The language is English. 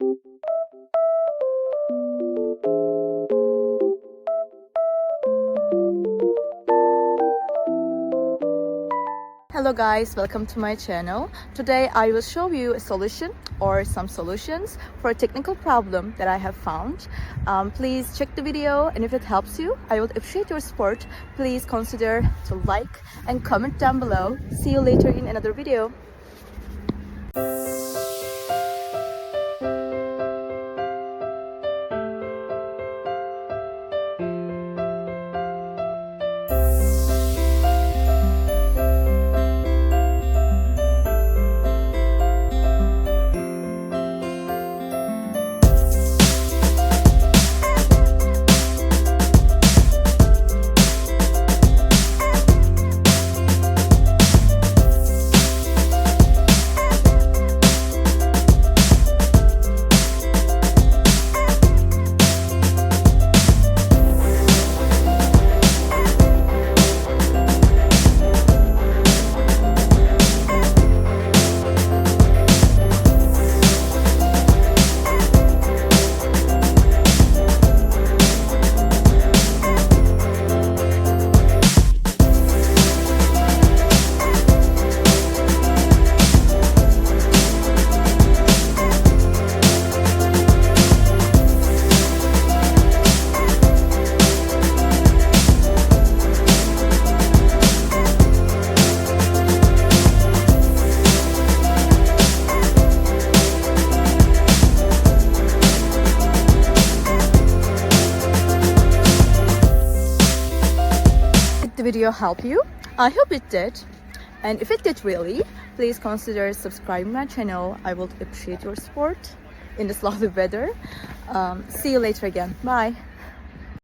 Hello guys, welcome to my channel. Today I will show you a solution or some solutions for a technical problem that I have found. Please check the video, and if it helps you, I would appreciate your support. Please consider to like and comment down below. See you later in another video. The video help you? I hope it did, and if it did really, please consider subscribing my channel. I would appreciate your support in this lovely weather. See you later again. Bye.